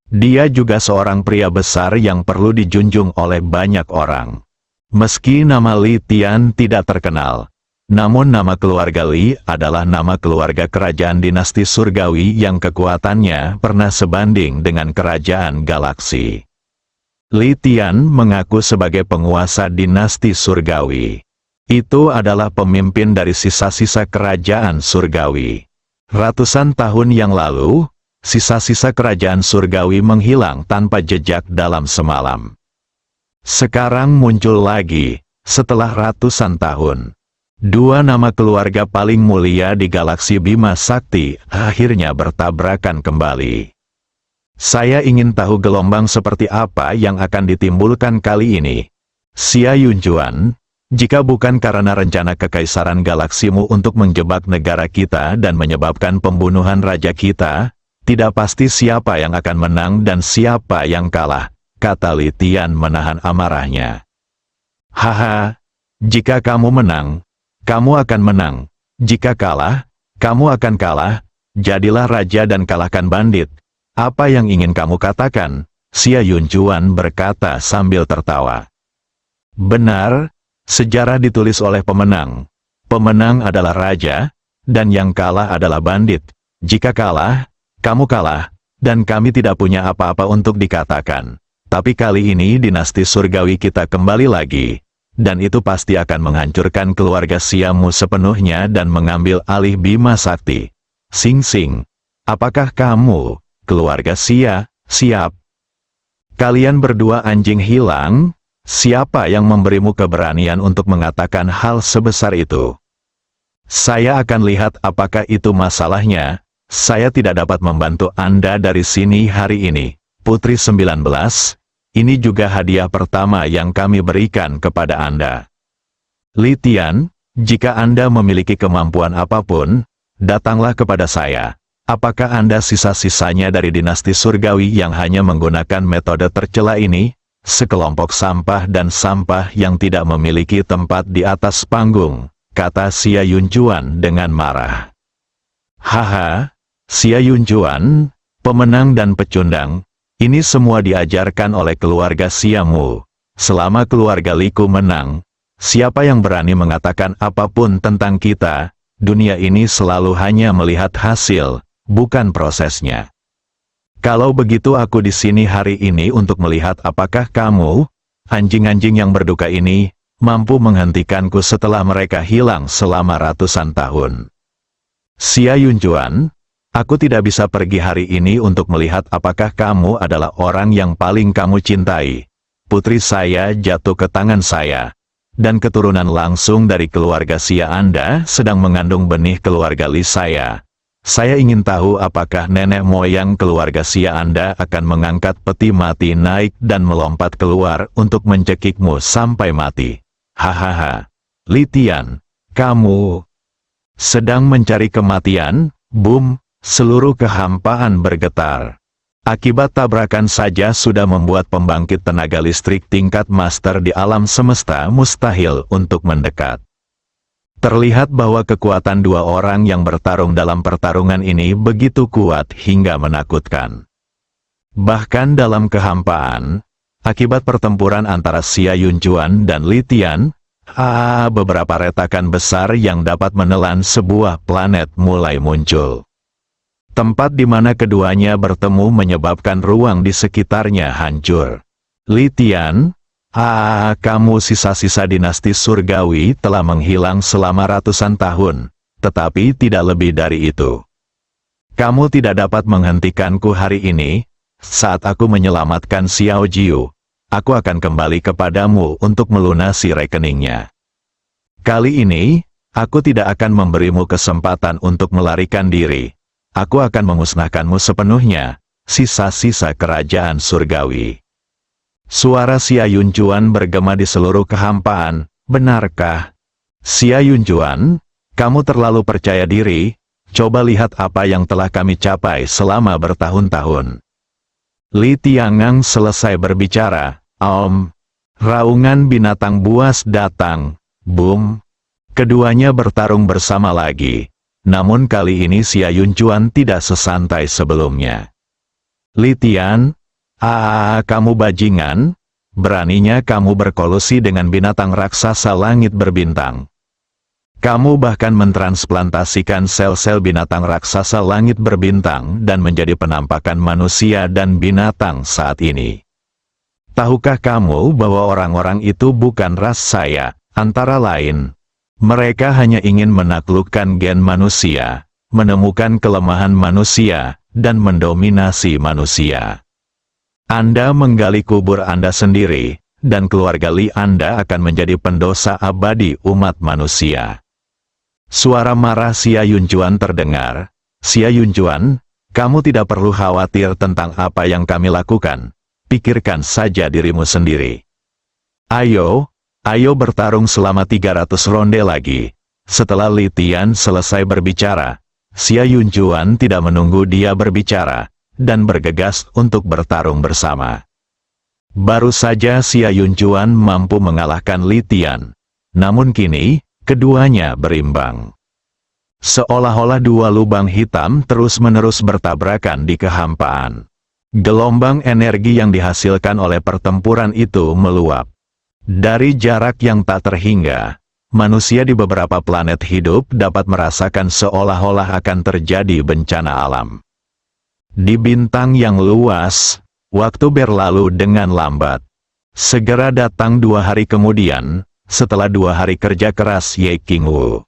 Dia juga seorang pria besar yang perlu dijunjung oleh banyak orang. Meski nama Li Tian tidak terkenal, namun nama keluarga Li adalah nama keluarga kerajaan dinasti surgawi yang kekuatannya pernah sebanding dengan kerajaan galaksi. Li Tian mengaku sebagai penguasa dinasti surgawi. Itu adalah pemimpin dari sisa-sisa kerajaan surgawi. Ratusan tahun yang lalu, sisa-sisa kerajaan surgawi menghilang tanpa jejak dalam semalam. Sekarang muncul lagi, setelah ratusan tahun. Dua nama keluarga paling mulia di galaksi Bima Sakti akhirnya bertabrakan kembali. Saya ingin tahu gelombang seperti apa yang akan ditimbulkan kali ini. Xia Yunjuan, jika bukan karena rencana kekaisaran galaksimu untuk menjebak negara kita dan menyebabkan pembunuhan raja kita, tidak pasti siapa yang akan menang dan siapa yang kalah, kata Li Tian menahan amarahnya. Haha, jika kamu menang, kamu akan menang. Jika kalah, kamu akan kalah. Jadilah raja dan kalahkan bandit. Apa yang ingin kamu katakan? Xia Yunjuan berkata sambil tertawa. Benar, sejarah ditulis oleh pemenang. Pemenang adalah raja, dan yang kalah adalah bandit. Jika kalah, kamu kalah, dan kami tidak punya apa-apa untuk dikatakan. Tapi kali ini dinasti surgawi kita kembali lagi. Dan itu pasti akan menghancurkan keluarga Xiamu sepenuhnya dan mengambil alih Bima Sakti. Sing Sing, apakah kamu, keluarga Xia, siap? Kalian berdua anjing hilang, siapa yang memberimu keberanian untuk mengatakan hal sebesar itu? Saya akan lihat apakah itu masalahnya. Saya tidak dapat membantu Anda dari sini hari ini. Putri 19, ini juga hadiah pertama yang kami berikan kepada Anda. Li Tian, jika Anda memiliki kemampuan apapun, datanglah kepada saya. Apakah Anda sisa-sisanya dari dinasti surgawi yang hanya menggunakan metode tercela ini? Sekelompok sampah dan sampah yang tidak memiliki tempat di atas panggung, kata Xia Yunjuan dengan marah. Haha, Xia Yunjuan, pemenang dan pecundang, ini semua diajarkan oleh keluarga Xiamu. Selama keluarga Liku menang, siapa yang berani mengatakan apapun tentang kita, dunia ini selalu hanya melihat hasil, bukan prosesnya. Kalau begitu aku di sini hari ini untuk melihat apakah kamu, anjing-anjing yang berduka ini, mampu menghentikanku setelah mereka hilang selama ratusan tahun. Xia Yunjuan, aku tidak bisa pergi hari ini untuk melihat apakah kamu adalah orang yang paling kamu cintai. Putri saya jatuh ke tangan saya. Dan keturunan langsung dari keluarga Xia Anda sedang mengandung benih keluarga Li saya. Saya ingin tahu apakah nenek moyang keluarga Xia Anda akan mengangkat peti mati naik dan melompat keluar untuk mencekikmu sampai mati. Hahaha. Li Tian, kamu sedang mencari kematian? Boom. Seluruh kehampaan bergetar. Akibat tabrakan saja sudah membuat pembangkit tenaga listrik tingkat master di alam semesta mustahil untuk mendekat. Terlihat bahwa kekuatan dua orang yang bertarung dalam pertarungan ini begitu kuat hingga menakutkan. Bahkan dalam kehampaan, akibat pertempuran antara Xia Yunjuan dan Li Tian, beberapa retakan besar yang dapat menelan sebuah planet mulai muncul. Tempat di mana keduanya bertemu menyebabkan ruang di sekitarnya hancur. Li Tian, kamu sisa-sisa dinasti surgawi telah menghilang selama ratusan tahun, tetapi tidak lebih dari itu. Kamu tidak dapat menghentikanku hari ini. Saat aku menyelamatkan Xiao Jiu, aku akan kembali kepadamu untuk melunasi rekeningnya. Kali ini, aku tidak akan memberimu kesempatan untuk melarikan diri. Aku akan memusnahkanmu sepenuhnya, sisa-sisa kerajaan surgawi. Suara Xia Yunjuan bergema di seluruh kehampaan, benarkah? Xia Yunjuan, kamu terlalu percaya diri, coba lihat apa yang telah kami capai selama bertahun-tahun. Li Tiangang selesai berbicara, raungan binatang buas datang, boom. Keduanya bertarung bersama lagi, namun kali ini Xia Yunjuan tidak sesantai sebelumnya. Li Tian, kamu bajingan, beraninya kamu berkolusi dengan binatang raksasa langit berbintang. Kamu bahkan mentransplantasikan sel-sel binatang raksasa langit berbintang dan menjadi penampakan manusia dan binatang saat ini. Tahukah kamu bahwa orang-orang itu bukan ras saya, antara lain. Mereka hanya ingin menaklukkan gen manusia, menemukan kelemahan manusia, dan mendominasi manusia. Anda menggali kubur Anda sendiri, dan keluarga Li Anda akan menjadi pendosa abadi umat manusia. Suara marah Xia Yunjuan terdengar. Xia Yunjuan, kamu tidak perlu khawatir tentang apa yang kami lakukan. Pikirkan saja dirimu sendiri. Ayo bertarung selama 300 ronde lagi. Setelah Li Tian selesai berbicara, Xia Yunjuan tidak menunggu dia berbicara, dan bergegas untuk bertarung bersama. Baru saja Xia Yunjuan mampu mengalahkan Li Tian. Namun kini, keduanya berimbang. Seolah-olah dua lubang hitam terus-menerus bertabrakan di kehampaan. Gelombang energi yang dihasilkan oleh pertempuran itu meluap. Dari jarak yang tak terhingga, manusia di beberapa planet hidup dapat merasakan seolah-olah akan terjadi bencana alam. Di bintang yang luas, waktu berlalu dengan lambat. Segera datang 2 hari kemudian, setelah 2 hari kerja keras Ye Qingwu.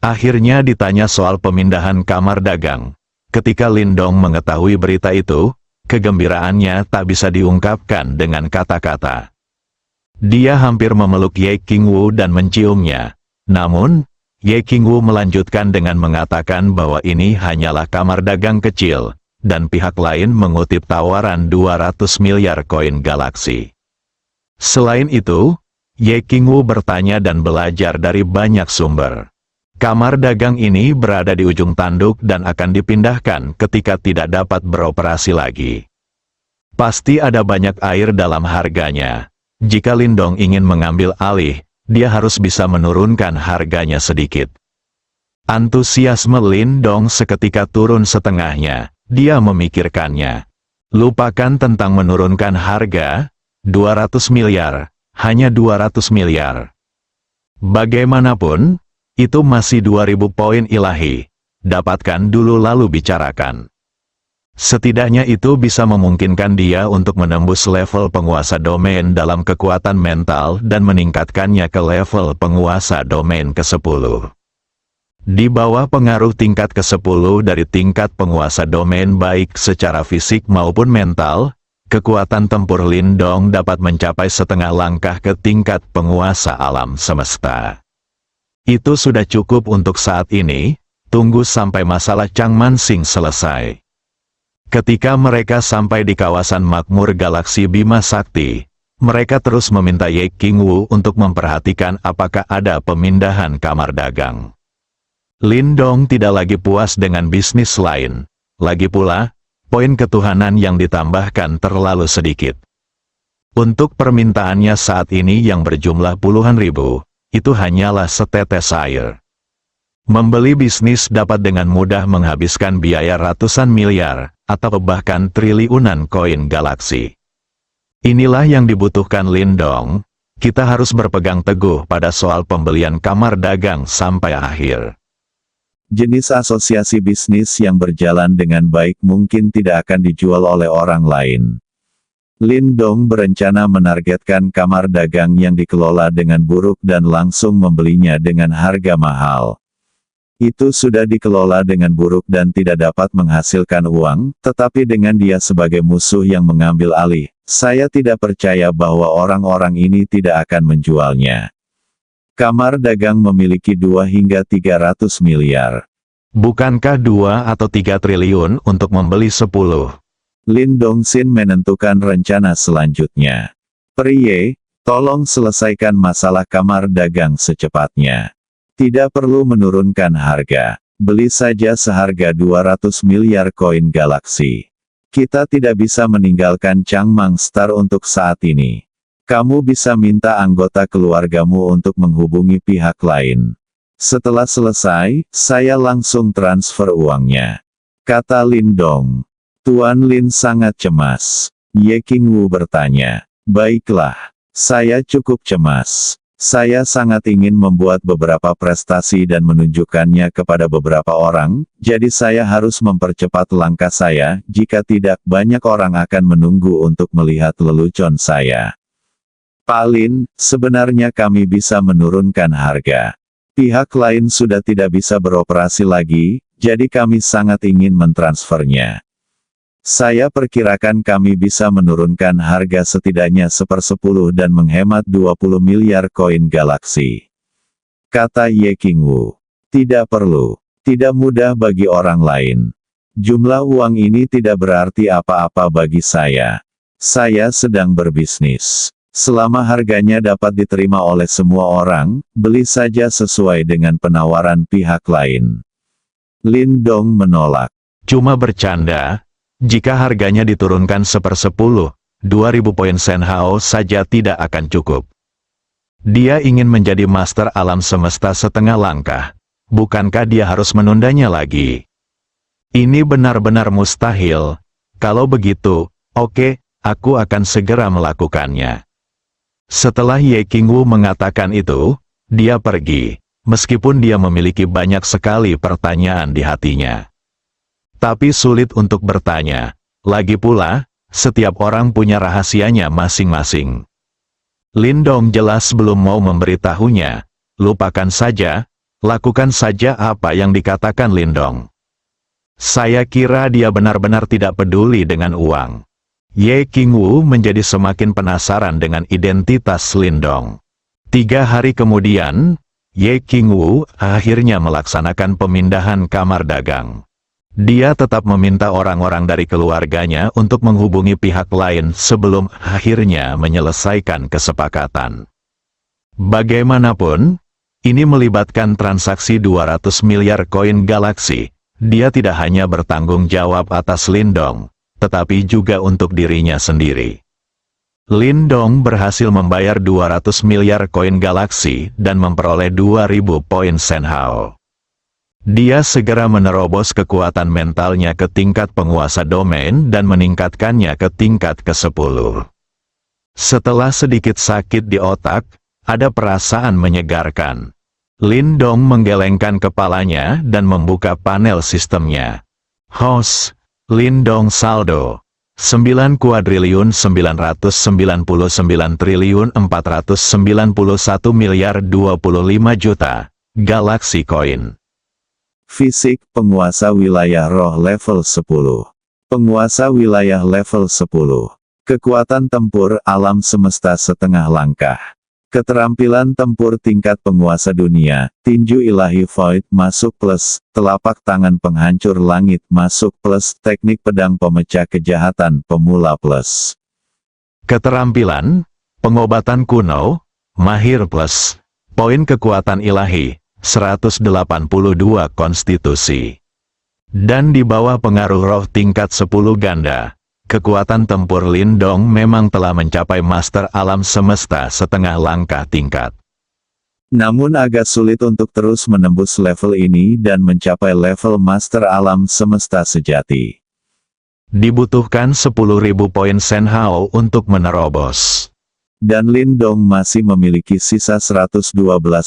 Akhirnya ditanya soal pemindahan kamar dagang. Ketika Lindong mengetahui berita itu, kegembiraannya tak bisa diungkapkan dengan kata-kata. Dia hampir memeluk Ye Qingwu dan menciumnya. Namun, Ye Qingwu melanjutkan dengan mengatakan bahwa ini hanyalah kamar dagang kecil, dan pihak lain mengutip tawaran 200 miliar koin galaksi. Selain itu, Ye Qingwu bertanya dan belajar dari banyak sumber. Kamar dagang ini berada di ujung tanduk dan akan dipindahkan ketika tidak dapat beroperasi lagi. Pasti ada banyak air dalam harganya. Jika Lindong ingin mengambil alih, dia harus bisa menurunkan harganya sedikit. Antusiasme Lindong seketika turun setengahnya. Dia memikirkannya. Lupakan tentang menurunkan harga, 200 miliar. Hanya 200 miliar. Bagaimanapun, itu masih 2000 poin ilahi. Dapatkan dulu lalu bicarakan. Setidaknya itu bisa memungkinkan dia untuk menembus level penguasa domain dalam kekuatan mental dan meningkatkannya ke level penguasa domain ke-10. Di bawah pengaruh tingkat ke-10 dari tingkat penguasa domain baik secara fisik maupun mental, kekuatan tempur Lindong dapat mencapai setengah langkah ke tingkat penguasa alam semesta. Itu sudah cukup untuk saat ini, tunggu sampai masalah Changman Sing selesai. Ketika mereka sampai di kawasan makmur galaksi Bima Sakti, mereka terus meminta Ye Qingwu untuk memperhatikan apakah ada pemindahan kamar dagang. Lindong tidak lagi puas dengan bisnis lain, lagi pula, poin ketuhanan yang ditambahkan terlalu sedikit. Untuk permintaannya saat ini yang berjumlah puluhan ribu, itu hanyalah setetes air. Membeli bisnis dapat dengan mudah menghabiskan biaya ratusan miliar, atau bahkan triliunan koin galaksi. Inilah yang dibutuhkan Lindong. Kita harus berpegang teguh pada soal pembelian kamar dagang sampai akhir. Jenis asosiasi bisnis yang berjalan dengan baik mungkin tidak akan dijual oleh orang lain. Lindong berencana menargetkan kamar dagang yang dikelola dengan buruk dan langsung membelinya dengan harga mahal. Itu sudah dikelola dengan buruk dan tidak dapat menghasilkan uang, tetapi dengan dia sebagai musuh yang mengambil alih, saya tidak percaya bahwa orang-orang ini tidak akan menjualnya. Kamar dagang memiliki 2 hingga 300 miliar. Bukankah 2 atau 3 triliun untuk membeli 10? Lin Dongxin menentukan rencana selanjutnya. Prie, tolong selesaikan masalah kamar dagang secepatnya. Tidak perlu menurunkan harga. Beli saja seharga 200 miliar koin galaksi. Kita tidak bisa meninggalkan Changmang Star untuk saat ini. Kamu bisa minta anggota keluargamu untuk menghubungi pihak lain. Setelah selesai, saya langsung transfer uangnya. Kata Lindong. Tuan Lin sangat cemas. Ye Qingwu bertanya. Baiklah, saya cukup cemas. Saya sangat ingin membuat beberapa prestasi dan menunjukkannya kepada beberapa orang, jadi saya harus mempercepat langkah saya, jika tidak banyak orang akan menunggu untuk melihat lelucon saya. Pak Lin, sebenarnya kami bisa menurunkan harga. Pihak lain sudah tidak bisa beroperasi lagi, jadi kami sangat ingin mentransfernya. Saya perkirakan kami bisa menurunkan harga setidaknya 1/10 dan menghemat 20 miliar koin galaksi. Kata Ye Qingwu. Tidak perlu. Tidak mudah bagi orang lain. Jumlah uang ini tidak berarti apa-apa bagi saya. Saya sedang berbisnis. Selama harganya dapat diterima oleh semua orang, beli saja sesuai dengan penawaran pihak lain. Lindong menolak. Cuma bercanda. Jika harganya diturunkan 1/10, 2000 poin Senhao saja tidak akan cukup. Dia ingin menjadi master alam semesta setengah langkah. Bukankah dia harus menundanya lagi? Ini benar-benar mustahil. Kalau begitu, oke, aku akan segera melakukannya. Setelah Ye Qingwu mengatakan itu, dia pergi, meskipun dia memiliki banyak sekali pertanyaan di hatinya. Tapi sulit untuk bertanya. Lagi pula, setiap orang punya rahasianya masing-masing. Lindong jelas belum mau memberitahunya. Lupakan saja, lakukan saja apa yang dikatakan Lindong. Saya kira dia benar-benar tidak peduli dengan uang. Ye Qingwu menjadi semakin penasaran dengan identitas Lindong. 3 hari kemudian, Ye Qingwu akhirnya melaksanakan pemindahan kamar dagang. Dia tetap meminta orang-orang dari keluarganya untuk menghubungi pihak lain sebelum akhirnya menyelesaikan kesepakatan. Bagaimanapun, ini melibatkan transaksi 200 miliar koin galaksi. Dia tidak hanya bertanggung jawab atas Lindong, tetapi juga untuk dirinya sendiri. Lindong berhasil membayar 200 miliar koin galaksi dan memperoleh 2000 poin Senhao. Dia segera menerobos kekuatan mentalnya ke tingkat penguasa domain dan meningkatkannya ke tingkat ke-10. Setelah sedikit sakit di otak, ada perasaan menyegarkan. Lindong menggelengkan kepalanya dan membuka panel sistemnya. Hos, Lindong saldo. 9 kuadriliun 999 triliun 491 miliar 25 juta. Galaksi Coin. Fisik, penguasa wilayah roh level 10. Penguasa wilayah level 10. Kekuatan tempur alam semesta setengah langkah. Keterampilan tempur tingkat penguasa dunia, tinju ilahi void masuk plus, telapak tangan penghancur langit masuk plus, teknik pedang pemecah kejahatan pemula plus. Keterampilan, pengobatan kuno, mahir plus, poin kekuatan ilahi, 182 konstitusi. Dan di bawah pengaruh roh tingkat 10 ganda, kekuatan tempur Lindong memang telah mencapai master alam semesta setengah langkah tingkat. Namun agak sulit untuk terus menembus level ini dan mencapai level master alam semesta sejati. Dibutuhkan 10.000 poin Senhao untuk menerobos. Dan Lindong masih memiliki sisa 112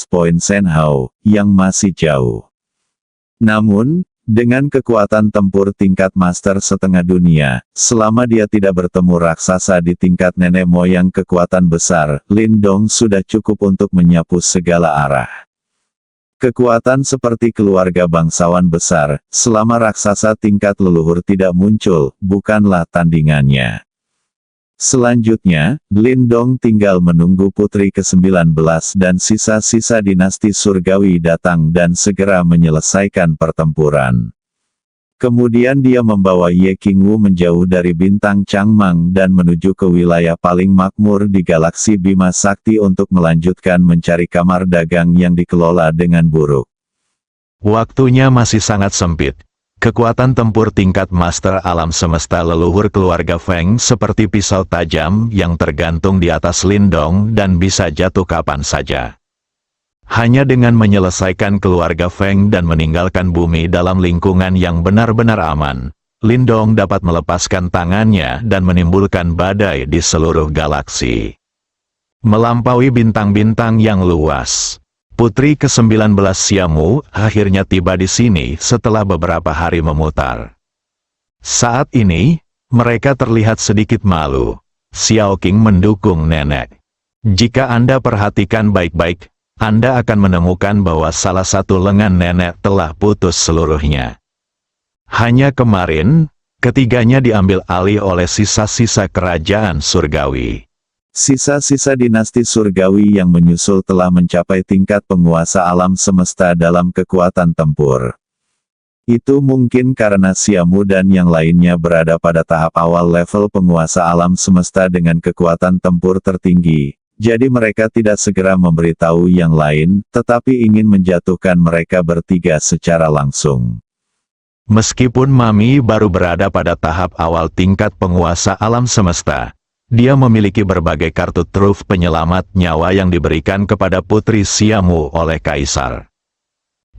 poin Senhao, yang masih jauh. Namun, dengan kekuatan tempur tingkat master setengah dunia, selama dia tidak bertemu raksasa di tingkat nenek moyang kekuatan besar, Lindong sudah cukup untuk menyapu segala arah. Kekuatan seperti keluarga bangsawan besar, selama raksasa tingkat leluhur tidak muncul, bukanlah tandingannya. Selanjutnya, Lindong tinggal menunggu putri ke-19 dan sisa-sisa dinasti surgawi datang dan segera menyelesaikan pertempuran. Kemudian dia membawa Ye Qingwu menjauh dari bintang Changmang dan menuju ke wilayah paling makmur di galaksi Bima Sakti untuk melanjutkan mencari kamar dagang yang dikelola dengan buruk. Waktunya masih sangat sempit. Kekuatan tempur tingkat master alam semesta leluhur keluarga Feng seperti pisau tajam yang tergantung di atas Lindong dan bisa jatuh kapan saja. Hanya dengan menyelesaikan keluarga Feng dan meninggalkan bumi dalam lingkungan yang benar-benar aman, Lindong dapat melepaskan tangannya dan menimbulkan badai di seluruh galaksi. Melampaui bintang-bintang yang luas. Putri ke-19 Xiaomu akhirnya tiba di sini setelah beberapa hari memutar. Saat ini, mereka terlihat sedikit malu. Xiao Qing mendukung nenek. Jika Anda perhatikan baik-baik, Anda akan menemukan bahwa salah satu lengan nenek telah putus seluruhnya. Hanya kemarin, ketiganya diambil alih oleh sisa-sisa kerajaan surgawi. Sisa-sisa dinasti surgawi yang menyusul telah mencapai tingkat penguasa alam semesta dalam kekuatan tempur. Itu mungkin karena Xiaomu dan yang lainnya berada pada tahap awal level penguasa alam semesta dengan kekuatan tempur tertinggi, jadi mereka tidak segera memberitahu yang lain, tetapi ingin menjatuhkan mereka bertiga secara langsung. Meskipun Mami baru berada pada tahap awal tingkat penguasa alam semesta, dia memiliki berbagai kartu truf penyelamat nyawa yang diberikan kepada Putri Xiaomu oleh Kaisar.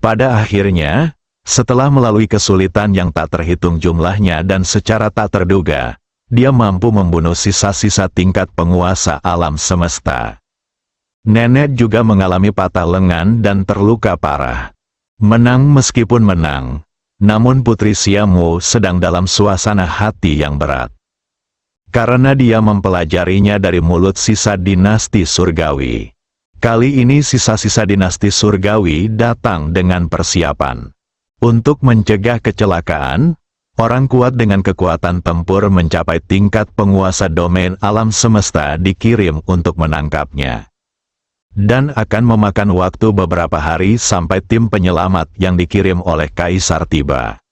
Pada akhirnya, setelah melalui kesulitan yang tak terhitung jumlahnya dan secara tak terduga, dia mampu membunuh sisa-sisa tingkat penguasa alam semesta. Nenek juga mengalami patah lengan dan terluka parah. Menang meskipun menang, namun Putri Xiaomu sedang dalam suasana hati yang berat. Karena dia mempelajarinya dari mulut sisa dinasti surgawi. Kali ini sisa-sisa dinasti surgawi datang dengan persiapan. Untuk mencegah kecelakaan, orang kuat dengan kekuatan tempur mencapai tingkat penguasa domain alam semesta dikirim untuk menangkapnya. Dan akan memakan waktu beberapa hari sampai tim penyelamat yang dikirim oleh Kaisar tiba.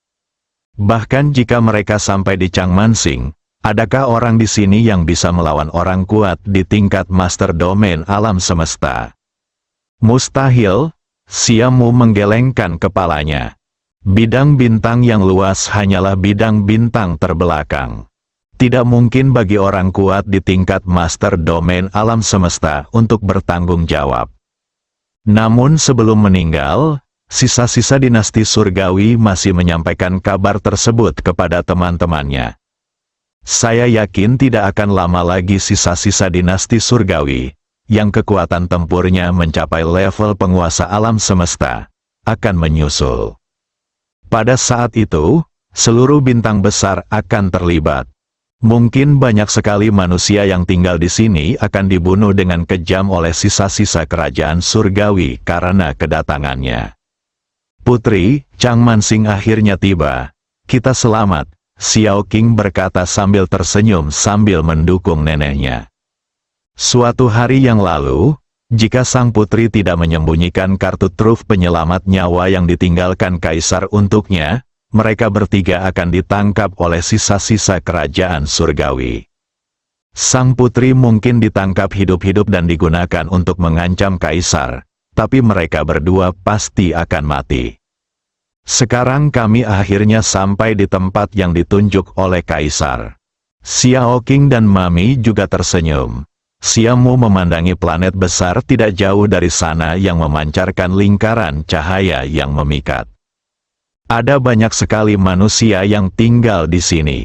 Bahkan jika mereka sampai di Changmansing, adakah orang di sini yang bisa melawan orang kuat di tingkat master domain alam semesta? Mustahil, Xiaomu menggelengkan kepalanya. Bidang bintang yang luas hanyalah bidang bintang terbelakang. Tidak mungkin bagi orang kuat di tingkat master domain alam semesta untuk bertanggung jawab. Namun sebelum meninggal, sisa-sisa dinasti surgawi masih menyampaikan kabar tersebut kepada teman-temannya. Saya yakin tidak akan lama lagi sisa-sisa dinasti surgawi, yang kekuatan tempurnya mencapai level penguasa alam semesta, akan menyusul. Pada saat itu, seluruh bintang besar akan terlibat. Mungkin banyak sekali manusia yang tinggal di sini akan dibunuh dengan kejam oleh sisa-sisa kerajaan surgawi karena kedatangannya. Putri Changmansing akhirnya tiba. Kita selamat. Xiao Qing berkata sambil tersenyum sambil mendukung neneknya. Suatu hari yang lalu, jika sang putri tidak menyembunyikan kartu truf penyelamat nyawa yang ditinggalkan Kaisar untuknya, mereka bertiga akan ditangkap oleh sisa-sisa kerajaan surgawi. Sang putri mungkin ditangkap hidup-hidup dan digunakan untuk mengancam Kaisar, tapi mereka berdua pasti akan mati. Sekarang kami akhirnya sampai di tempat yang ditunjuk oleh Kaisar. Xiao Qing dan Mami juga tersenyum. Siamu memandangi planet besar tidak jauh dari sana yang memancarkan lingkaran cahaya yang memikat. Ada banyak sekali manusia yang tinggal di sini.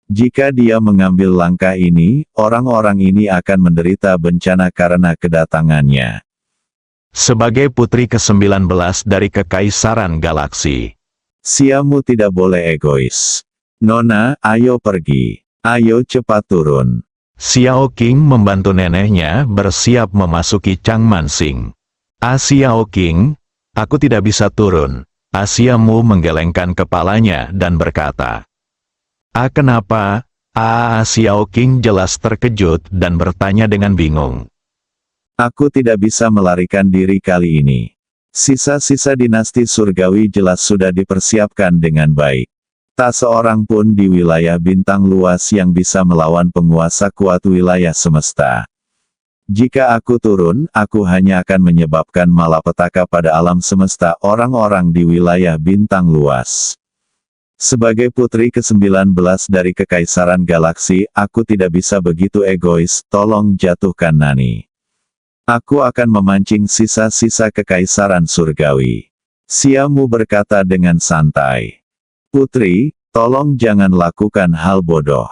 Jika dia mengambil langkah ini, orang-orang ini akan menderita bencana karena kedatangannya. Sebagai putri ke-19 dari Kekaisaran Galaksi, Siamu tidak boleh egois. Nona, ayo pergi. Ayo cepat turun. Xiao Qing membantu neneknya bersiap memasuki Changman Sing. Xiao Qing, aku tidak bisa turun. Siamu menggelengkan kepalanya dan berkata, kenapa? Xiao Qing jelas terkejut dan bertanya dengan bingung. Aku tidak bisa melarikan diri kali ini. Sisa-sisa dinasti surgawi jelas sudah dipersiapkan dengan baik. Tak seorang pun di wilayah bintang luas yang bisa melawan penguasa kuat wilayah semesta. Jika aku turun, aku hanya akan menyebabkan malapetaka pada alam semesta orang-orang di wilayah bintang luas. Sebagai putri ke-19 dari Kekaisaran Galaksi, aku tidak bisa begitu egois, tolong jatuhkan Nani. Aku akan memancing sisa-sisa Kekaisaran Surgawi. Siamu berkata dengan santai. Putri, tolong jangan lakukan hal bodoh.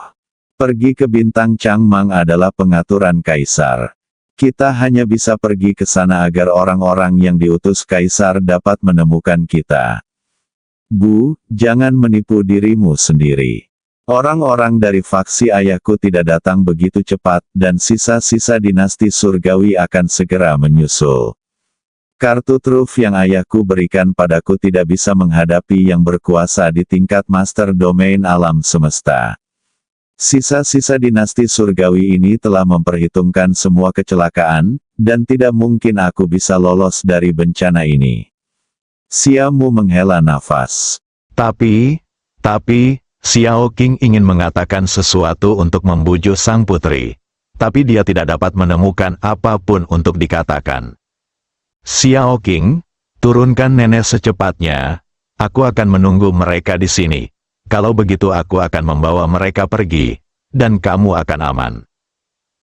Pergi ke bintang Changmang adalah pengaturan kaisar. Kita hanya bisa pergi ke sana agar orang-orang yang diutus kaisar dapat menemukan kita. Bu, jangan menipu dirimu sendiri. Orang-orang dari faksi ayahku tidak datang begitu cepat, dan sisa-sisa dinasti surgawi akan segera menyusul. Kartu truf yang ayahku berikan padaku tidak bisa menghadapi yang berkuasa di tingkat master domain alam semesta. Sisa-sisa dinasti surgawi ini telah memperhitungkan semua kecelakaan, dan tidak mungkin aku bisa lolos dari bencana ini. Siamu menghela nafas. Tapi, Xiao Qing ingin mengatakan sesuatu untuk membujuk sang putri. Tapi dia tidak dapat menemukan apapun untuk dikatakan. Xiao Qing, turunkan nenek secepatnya. Aku akan menunggu mereka di sini. Kalau begitu aku akan membawa mereka pergi, dan kamu akan aman.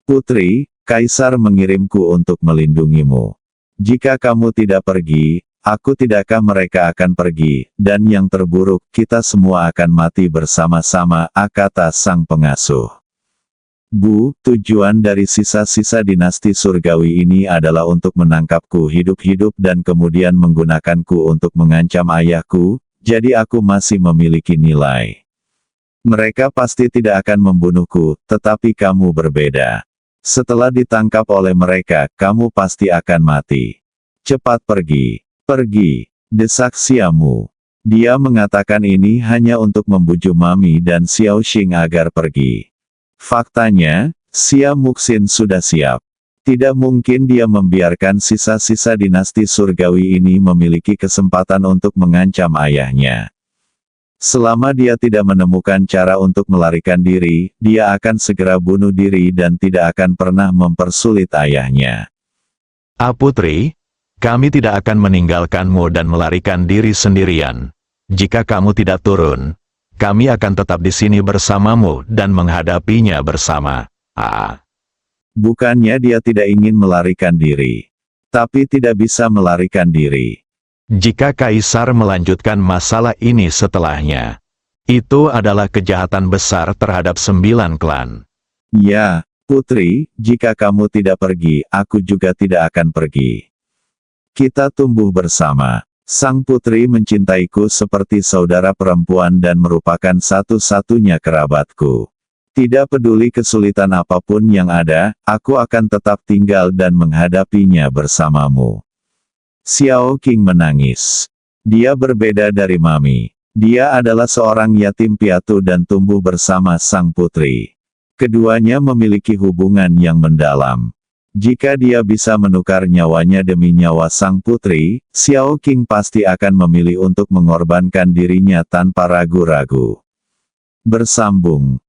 Putri, Kaisar mengirimku untuk melindungimu. Jika kamu tidak pergi, aku tidakkah mereka akan pergi, dan yang terburuk, kita semua akan mati bersama-sama, kata sang pengasuh. Bu, tujuan dari sisa-sisa dinasti surgawi ini adalah untuk menangkapku hidup-hidup dan kemudian menggunakanku untuk mengancam ayahku, jadi aku masih memiliki nilai. Mereka pasti tidak akan membunuhku, tetapi kamu berbeda. Setelah ditangkap oleh mereka, kamu pasti akan mati. Cepat pergi. Pergi, desak Siamu. Dia mengatakan ini hanya untuk membujuk Mami dan Xiao Xing agar pergi. Faktanya, Xia Muxin sudah siap. Tidak mungkin dia membiarkan sisa-sisa dinasti surgawi ini memiliki kesempatan untuk mengancam ayahnya. Selama dia tidak menemukan cara untuk melarikan diri, dia akan segera bunuh diri dan tidak akan pernah mempersulit ayahnya. Putri, kami tidak akan meninggalkanmu dan melarikan diri sendirian. Jika kamu tidak turun, kami akan tetap di sini bersamamu dan menghadapinya bersama. Bukannya dia tidak ingin melarikan diri. Tapi tidak bisa melarikan diri. Jika Kaisar melanjutkan masalah ini setelahnya, itu adalah kejahatan besar terhadap 9 klan. Ya, Putri, jika kamu tidak pergi, aku juga tidak akan pergi. Kita tumbuh bersama. Sang putri mencintaiku seperti saudara perempuan dan merupakan satu-satunya kerabatku. Tidak peduli kesulitan apapun yang ada, aku akan tetap tinggal dan menghadapinya bersamamu. Xiao Qing menangis. Dia berbeda dari Mami. Dia adalah seorang yatim piatu dan tumbuh bersama sang putri. Keduanya memiliki hubungan yang mendalam. Jika dia bisa menukar nyawanya demi nyawa sang putri, Xiao Qing pasti akan memilih untuk mengorbankan dirinya tanpa ragu-ragu. Bersambung.